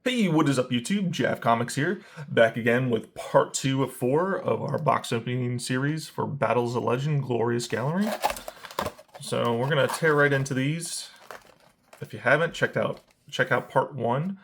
Hey, what is up YouTube? Jav Comics here, back again with part 2 of 4 of our box opening series for Battles of Legend Glorious Gallery. So we're going to tear right into these. If you haven't, check out part 1.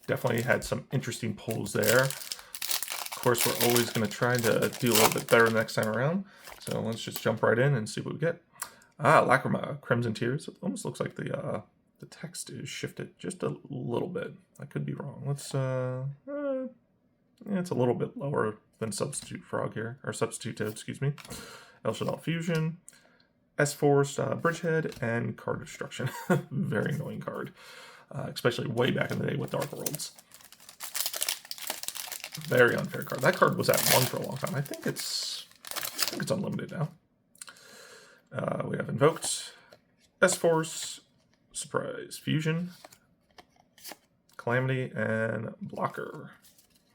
Definitely had some interesting pulls there. Of course, we're always going to try to do a little bit better next time around. So let's just jump right in and see what we get. Lacrima, Crimson Tears. It almost looks like the text is shifted just a little bit. I could be wrong. Let's yeah, it's a little bit lower than Substitute Frog here, or Substitute Toad, excuse me. El Shaddai Fusion, S-Force, Bridgehead, and Card Destruction. Very annoying card, especially way back in the day with Dark Worlds. Very unfair card. That card was at 1 for a long time. I think it's unlimited now. We have Invoked, S-Force, Surprise Fusion, Calamity, and Blocker.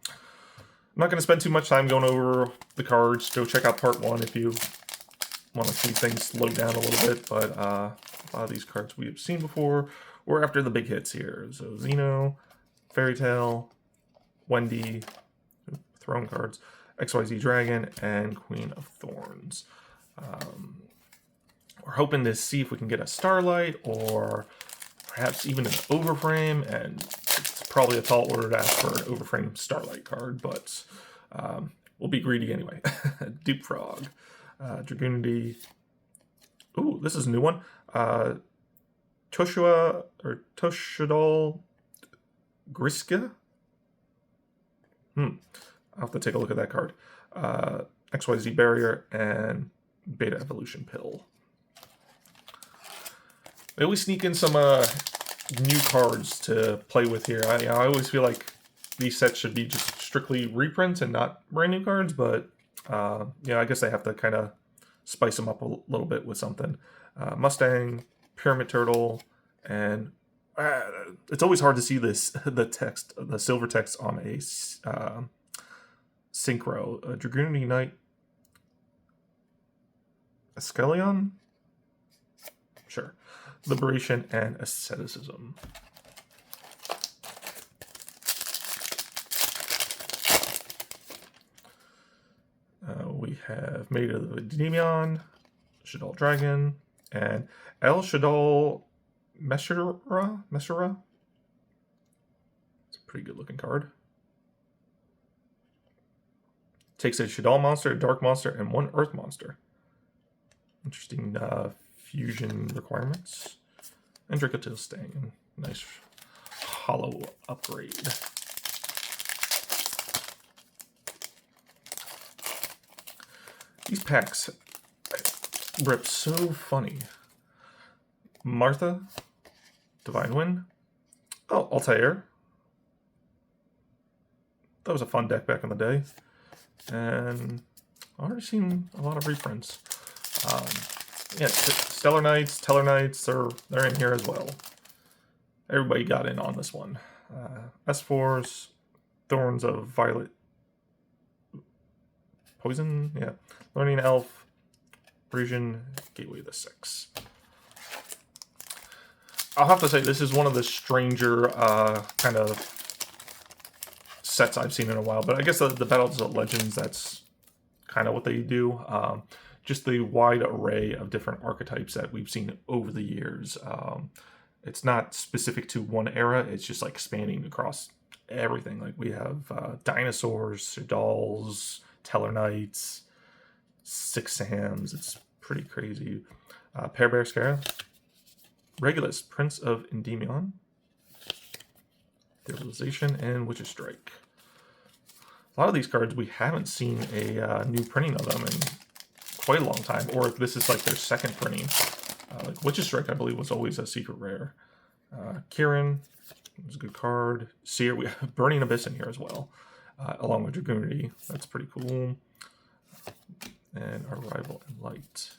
I'm not going to spend too much time going over the cards. Go check out part 1 if you want to see things slow down a little bit. But a lot of these cards we have seen before. We're after the big hits here. So Xeno, Fairy Tale, Wendy, Throne cards, XYZ Dragon, and Queen of Thorns. We're hoping to see if we can get a Starlight or perhaps even an Overframe, and it's probably a tall order to ask for an Overframe Starlight card, but we'll be greedy anyway. Dupe Frog, Dragoonity. Ooh, this is a new one. Toshua or Toshadal Griska. I'll have to take a look at that card. XYZ Barrier and Beta Evolution Pill. They always sneak in some new cards to play with here. I always feel like these sets should be just strictly reprints and not brand new cards, but yeah, I guess they have to kind of spice them up a little bit with something. Mustang, Pyramid Turtle, and it's always hard to see the silver text on a synchro. Dragoonity Knight, Escalion? Sure. Liberation and Asceticism. We have Maid of the Demion, Shaddai Dragon, and El Shaddai Meshura. It's a pretty good looking card. Takes a Shaddai monster, a Dark monster, and 1 Earth monster. Interesting fusion requirements. And Dricotil Stang. Nice hollow upgrade. These packs rip so funny. Martha, Divine Wind. Oh, Altair. That was a fun deck back in the day. And I've already seen a lot of reprints. Yeah, Stellar Knights, Teller Knights, they're in here as well. Everybody got in on this one. S-Force, Thorns of Violet, Poison, yeah. Learning Elf, Parisian, Gateway of the Six. I'll have to say this is one of the stranger kind of sets I've seen in a while, but I guess the Battles of Legends, that's kind of what they do. Just the wide array of different archetypes that we've seen over the years. It's not specific to one era. It's just like spanning across everything. Like we have dinosaurs, dolls, Teller Knights, Six Sams. It's pretty crazy. Pear Bear Scarab, Regulus, Prince of Endymion, Debilization, and Witch's Strike. A lot of these cards we haven't seen a new printing of them in quite a long time, or if this is like their second printing. Like Witch's Strike, I believe, was always a secret rare. Kieran was a good card. Seer, we have Burning Abyss in here as well, along with Dragoonity. That's pretty cool. And Arrival and Light.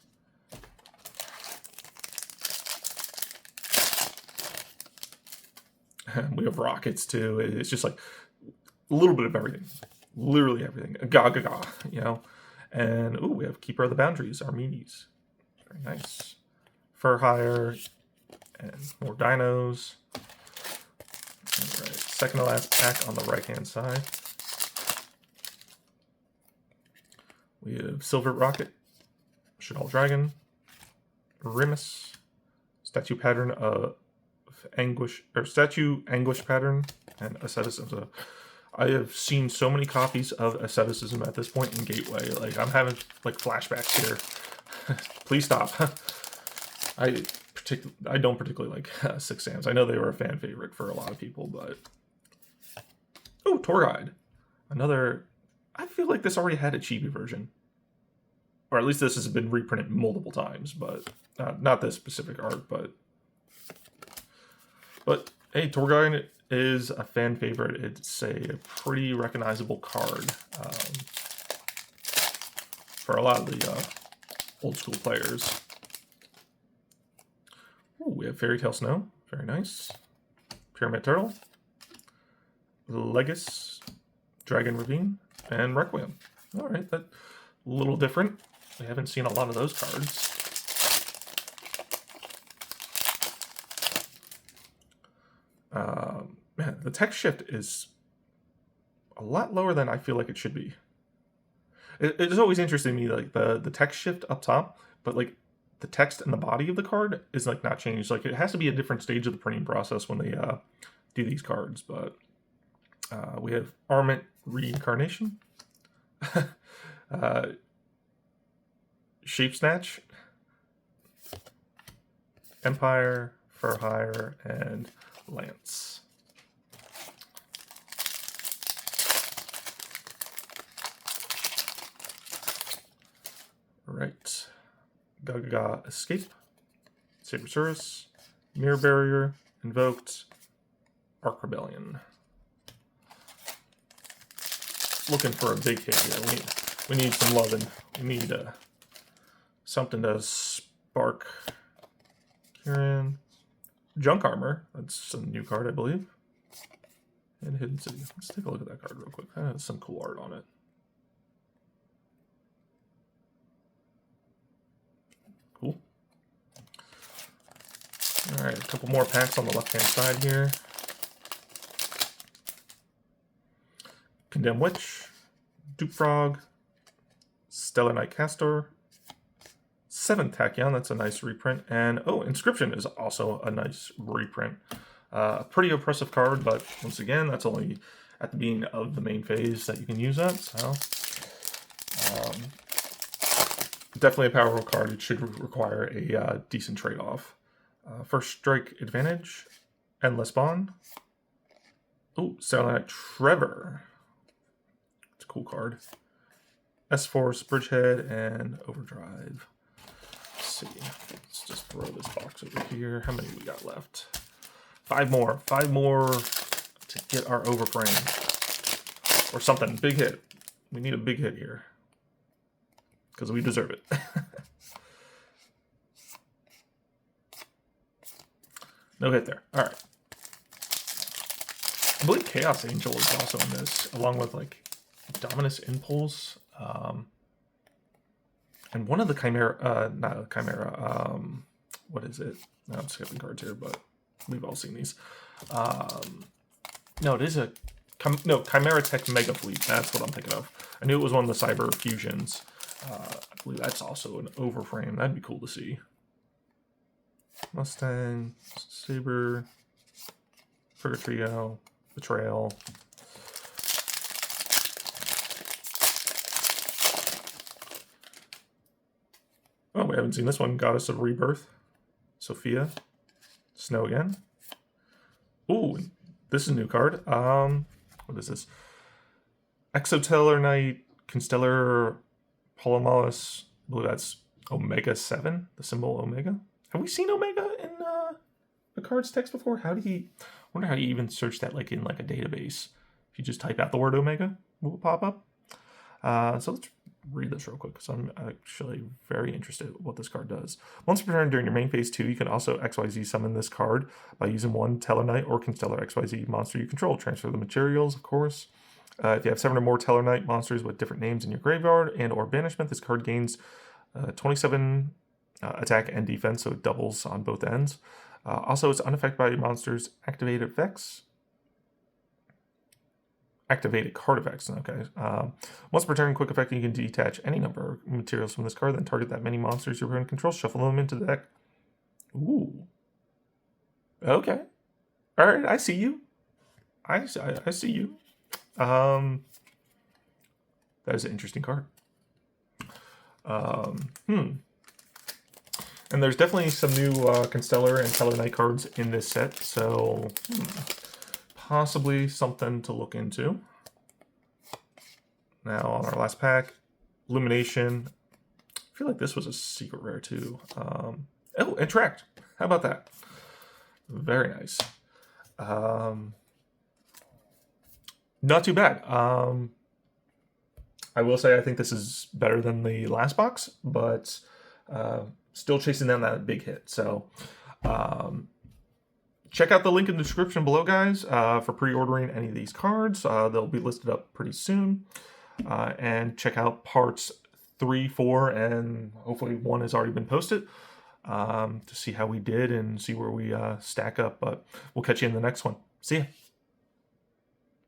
We have Rockets too. It's just like a little bit of everything, literally everything. Gaga, you know. And ooh, we have Keeper of the Boundaries, Armedes. Very nice. Fur Hire, and more dinos. All right. second to last pack on the right-hand side. We have Silver Rocket, Shadal Dragon, Rimus, Statue Pattern of Anguish, or Statue Anguish Pattern, and Asceticism. I have seen so many copies of Asceticism at this point in Gateway. Like, I'm having like flashbacks here. Please stop. I don't particularly like Six Sands. I know they were a fan favorite for a lot of people, but oh, Tour Guide, another. I feel like this already had a chibi version, or at least this has been reprinted multiple times. But not this specific art, but hey, Tour Guide is a fan favorite. It's a pretty recognizable card for a lot of the old school players. Ooh, we have Fairy Tale Snow, very nice. Pyramid Turtle, Legacy, Dragon Ravine, and Requiem. All right, that's a little different. We haven't seen a lot of those cards. Man, the text shift is a lot lower than I feel like it should be. It's always interesting to me, like the text shift up top, but like the text and the body of the card is like not changed. Like it has to be a different stage of the printing process when they do these cards. But we have Armament Reincarnation, Shape Snatch, Empire, Fur Hire, and Lance. Right. Gaga Escape, Sabersaurus, Mirror Barrier, Invoked, Arc Rebellion. Looking for a big hit here. We need some loving. We need something to spark. Kieran. Junk Armor. That's a new card, I believe. And Hidden City. Let's take a look at that card real quick. That has some cool art on it. Cool. Alright, a couple more packs on the left-hand side here. Condemned Witch, Dupe Frog, Stellar Knight Castor, 7th Tachyon, that's a nice reprint, and oh, Inscription is also a nice reprint. Pretty oppressive card, but once again, that's only at the beginning of the main phase that you can use that, so definitely a powerful card. It should require a decent trade-off. First Strike Advantage, Endless Bond. Oh, Stellar Knight Trevor. It's a cool card. S-Force, Bridgehead, and Overdrive. Let's see. Let's just throw this box over here. How many we got left? 5 more. 5 more to get our overframe. Or something. Big hit. We need a big hit here. Because we deserve it. No hit there. Alright. I believe Chaos Angel is also in this, along with like Dominus Impulse. And one of the Chimera, not a Chimera, what is it? No, I'm skipping cards here, but we've all seen these. No, it is a, Chimera Tech Mega Fleet. That's what I'm thinking of. I knew it was one of the Cyber Fusions. I believe that's also an overframe. That'd be cool to see. Mustang, Saber, Trigger Trio, Betrayal. Oh, we haven't seen this one. Goddess of Rebirth, Sophia, Snow again. Ooh, this is a new card. What is this? Exoteller Knight, Constellar Polymalus. I believe that's Omega 7, the symbol Omega. Have we seen Omega in the card's text before? How do you... I wonder how you even search that like in like a database. If you just type out the word Omega, will it pop up? So let's read this real quick because I'm actually very interested in what this card does. Once per turn during your main phase 2, you can also XYZ summon this card by using one Teller Knight or Constellar XYZ monster you control. Transfer the materials, of course. If you have 7 or more Teller Knight monsters with different names in your graveyard and or banishment, this card gains 27 attack and defense, so it doubles on both ends. Also, it's unaffected by your monster's activated effects. activated card effects. Okay. Once per turn, quick effect, you can detach any number of materials from this card, then target that many monsters your opponent controls, shuffle them into the deck. Ooh. Okay. All right, I see you. I see you. That is an interesting card. And there's definitely some new Constellar and Color Knight cards in this set, so possibly something to look into. Now on our last pack, Illumination. I feel like this was a secret rare too. Oh, Interact. How about that? Very nice. Not too bad. I will say I think this is better than the last box, but still chasing down that big hit. So check out the link in the description below, guys, for pre-ordering any of these cards. They'll be listed up pretty soon. And check out parts 3, 4, and hopefully 1 has already been posted to see how we did and see where we stack up. But we'll catch you in the next one. See ya.